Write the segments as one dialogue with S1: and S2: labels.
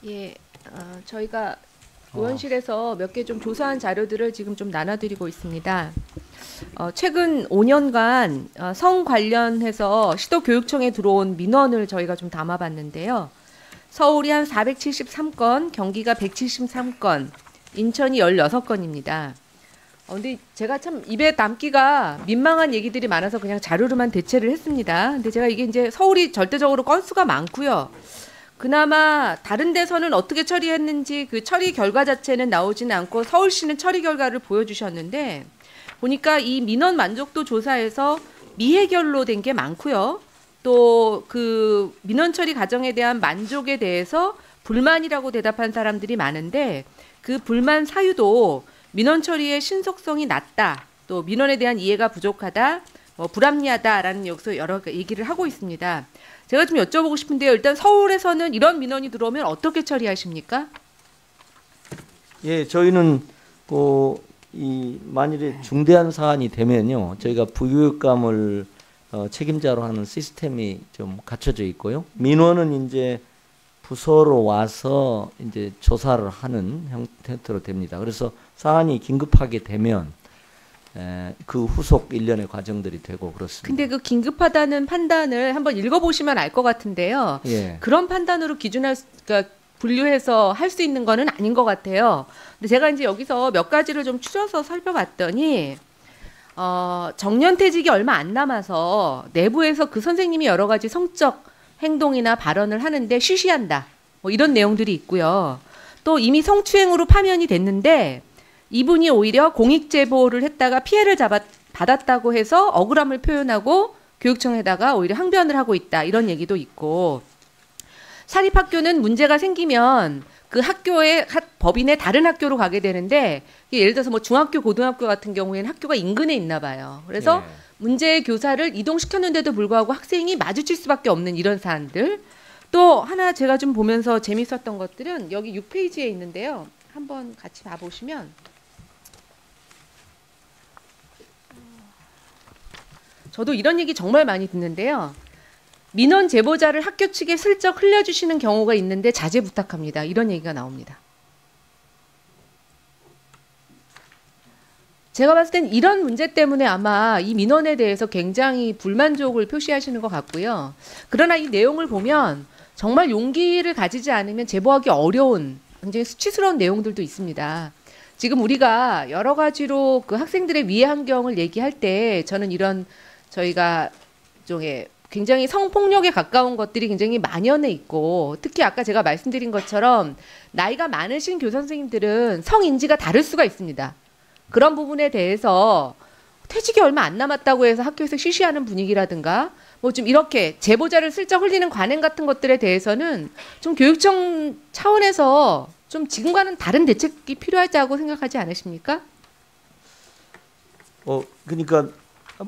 S1: 예, 저희가 의원실에서 몇 개 좀 조사한 자료들을 지금 좀 나눠드리고 있습니다. 최근 5년간 성 관련해서 시도교육청에 들어온 민원을 저희가 좀 담아봤는데요. 서울이 한 473건, 경기가 173건, 인천이 16건입니다. 근데 제가 참 입에 담기가 민망한 얘기들이 많아서 그냥 자료로만 대체를 했습니다. 근데 제가 이게 이제 서울이 절대적으로 건수가 많고요. 그나마 다른 데서는 어떻게 처리했는지 그 처리 결과 자체는 나오지는 않고 서울시는 처리 결과를 보여주셨는데 보니까 이 민원 만족도 조사에서 미해결로 된 게 많고요. 또 그 민원 처리 과정에 대한 만족에 대해서 불만이라고 대답한 사람들이 많은데 그 불만 사유도 민원 처리의 신속성이 낮다, 또 민원에 대한 이해가 부족하다, 불합리하다라는 여기서 여러 얘기를 하고 있습니다. 제가 좀 여쭤보고 싶은데요. 일단 서울에서는 이런 민원이 들어오면 어떻게 처리하십니까?
S2: 예, 저희는 이 만일에 중대한 사안이 되면요, 저희가 부교육감을 책임자로 하는 시스템이 좀 갖춰져 있고요. 민원은 이제 부서로 와서 이제 조사를 하는 형태로 됩니다. 그래서 사안이 긴급하게 되면 그 후속 일련의 과정들이 되고 그렇습니다.
S1: 근데 그 긴급하다는 판단을 한번 읽어보시면 알 것 같은데요.
S2: 예.
S1: 그런 판단으로 그러니까 분류해서 할 수 있는 거는 아닌 것 같아요. 근데 제가 이제 여기서 몇 가지를 좀 추려서 살펴봤더니 정년퇴직이 얼마 안 남아서 내부에서 그 선생님이 여러 가지 성적 행동이나 발언을 하는데 쉬쉬한다, 이런 내용들이 있고요. 또 이미 성추행으로 파면이 됐는데 이분이 오히려 공익 제보를 했다가 피해를 받았다고 해서 억울함을 표현하고 교육청에다가 오히려 항변을 하고 있다, 이런 얘기도 있고, 사립학교는 문제가 생기면 그 학교의 법인의 다른 학교로 가게 되는데 예를 들어서 중학교, 고등학교 같은 경우에는 학교가 인근에 있나 봐요. 그래서 문제의 교사를 이동시켰는데도 불구하고 학생이 마주칠 수밖에 없는 이런 사안들. 또 하나 제가 좀 보면서 재밌었던 것들은 여기 6페이지에 있는데요. 한번 같이 봐보시면 저도 이런 얘기 정말 많이 듣는데요. 민원 제보자를 학교 측에 슬쩍 흘려주시는 경우가 있는데 자제 부탁합니다, 이런 얘기가 나옵니다. 제가 봤을 땐 이런 문제 때문에 아마 이 민원에 대해서 굉장히 불만족을 표시하시는 것 같고요. 그러나 이 내용을 보면 정말 용기를 가지지 않으면 제보하기 어려운 굉장히 수치스러운 내용들도 있습니다. 지금 우리가 여러 가지로 그 학생들의 위해 환경을 얘기할 때 저는 이런 저희가 일종의 굉장히 성폭력에 가까운 것들이 굉장히 만연해 있고, 특히 아까 제가 말씀드린 것처럼 나이가 많으신 교사 선생님들은 성인지가 다를 수가 있습니다. 그런 부분에 대해서 퇴직이 얼마 안 남았다고 해서 학교에서 쉬쉬하는 분위기라든가 좀 이렇게 제보자를 슬쩍 흘리는 관행 같은 것들에 대해서는 좀 교육청 차원에서 좀 지금과는 다른 대책이 필요하다고 생각하지 않으십니까?
S2: 그러니까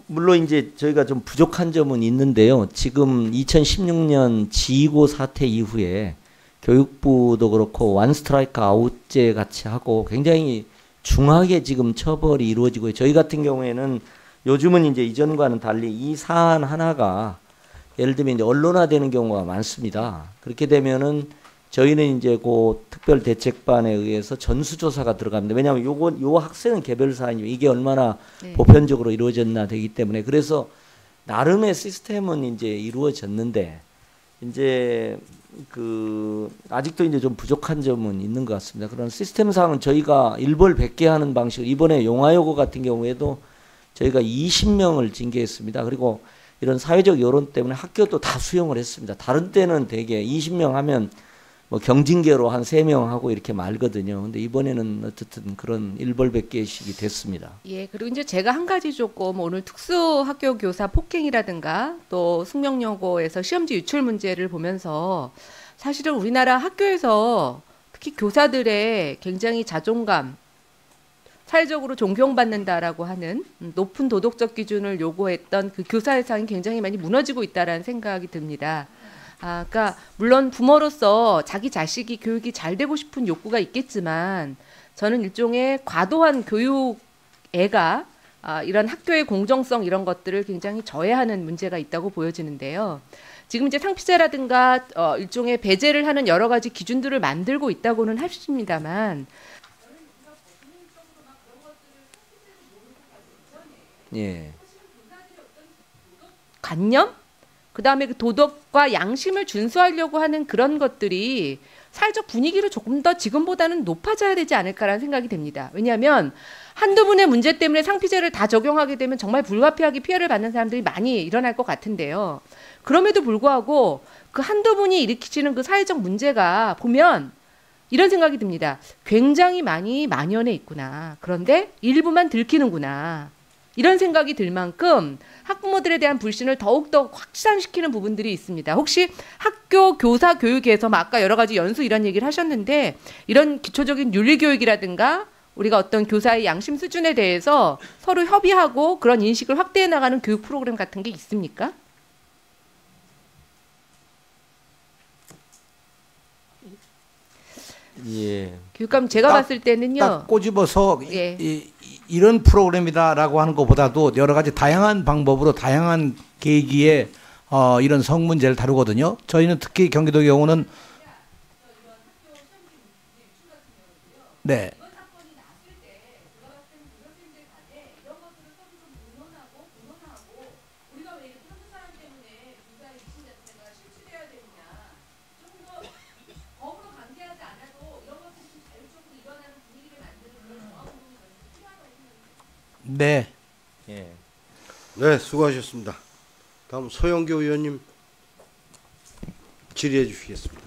S2: 물론 이제 저희가 좀 부족한 점은 있는데요. 지금 2016년 지휘고 사태 이후에 교육부도 그렇고 원 스트라이크 아웃제 같이 하고 굉장히 중하게 지금 처벌이 이루어지고, 저희 같은 경우에는 요즘은 이제 이전과는 달리 이 사안 하나가 예를 들면 이제 언론화되는 경우가 많습니다. 그렇게 되면은 저희는 이제 그 특별대책반에 의해서 전수조사가 들어갑니다. 왜냐하면 요 학생은 개별 사안이고 이게 얼마나 보편적으로 이루어졌나 되기 때문에, 그래서 나름의 시스템은 이제 이루어졌는데 이제 아직도 이제 좀 부족한 점은 있는 것 같습니다. 그런 시스템상은 저희가 일벌백계 하는 방식으로 이번에 용화여고 같은 경우에도 저희가 20명을 징계했습니다. 그리고 이런 사회적 여론 때문에 학교도 다 수용을 했습니다. 다른 때는 대개 20명 하면 경징계로 한 3명 하고 이렇게 말거든요. 근데 이번에는 어쨌든 그런 일벌백계식이 됐습니다.
S1: 예, 그리고 이제 제가 한 가지 조금 오늘 특수학교 교사 폭행이라든가 또 숙명여고에서 시험지 유출 문제를 보면서 사실은 우리나라 학교에서 특히 교사들의 굉장히 자존감, 사회적으로 존경받는다라고 하는 높은 도덕적 기준을 요구했던 그 교사의 상이 굉장히 많이 무너지고 있다라는 생각이 듭니다. 그러니까 물론 부모로서 자기 자식이 교육이 잘 되고 싶은 욕구가 있겠지만 저는 일종의 과도한 교육애가 이런 학교의 공정성 이런 것들을 굉장히 저해하는 문제가 있다고 보여지는데요. 지금 이제 상피제라든가 일종의 배제를 하는 여러 가지 기준들을 만들고 있다고는 하십니다만
S2: 예.
S1: 관념, 그다음에 그 도덕과 양심을 준수하려고 하는 그런 것들이 사회적 분위기로 조금 더 지금보다는 높아져야 되지 않을까라는 생각이 됩니다. 왜냐하면 한두 분의 문제 때문에 상피제를 다 적용하게 되면 정말 불가피하게 피해를 받는 사람들이 많이 일어날 것 같은데요. 그럼에도 불구하고 그 한두 분이 일으키시는 그 사회적 문제가 보면 이런 생각이 듭니다. 굉장히 많이 만연해 있구나. 그런데 일부만 들키는구나. 이런 생각이 들 만큼 학부모들에 대한 불신을 더욱더 확산시키는 부분들이 있습니다. 혹시 학교 교사 교육에서 아까 여러 가지 연수 이런 얘기를 하셨는데 이런 기초적인 윤리교육이라든가 우리가 어떤 교사의 양심 수준에 대해서 서로 협의하고 그런 인식을 확대해 나가는 교육 프로그램 같은 게 있습니까?
S2: 예.
S1: 교육감 제가 봤을 때는요.
S3: 딱 꼬집어서
S1: 예.
S3: 이런 프로그램이다라고 하는 것보다도 여러 가지 다양한 방법으로 다양한 계기에 이런 성 문제를 다루거든요. 저희는 특히 경기도 경우는 네. 네.
S2: 예.
S4: 네, 수고하셨습니다. 다음 소영교 의원님 질의해 주시겠습니다.